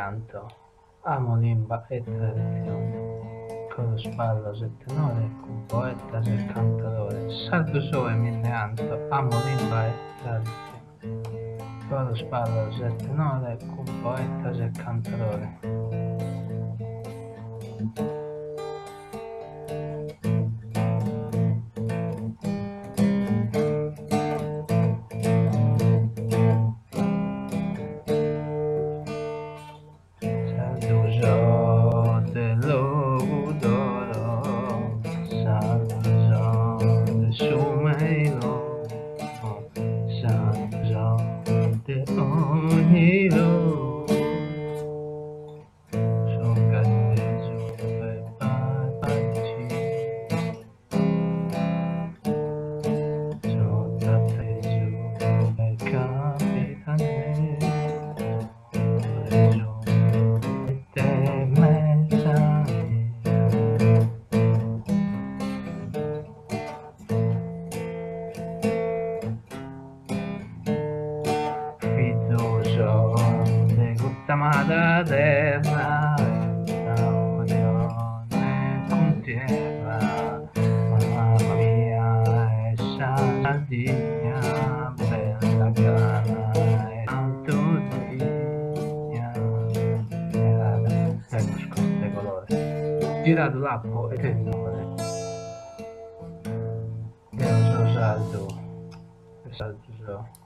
pianto, amo limba e tradizione, con spallo se tenore, con poeta se cantatore, sardo so e minneanto, amo limba e tradizione, con lo spallo se tenore, con poeta se cantatore. Sarduso dello Budoro, Sarduso de Sumeilo, Sarduso de Onilo, Sogatesu e Papaci, Sogatesu e Capitane. Fiducio de gutta madre terra, Orione contiera, mamma mia e Sardigna, bella grana e tanto digna, ecco scosse colore, girato l'acqua e tenore, che non so saldo, saldo so.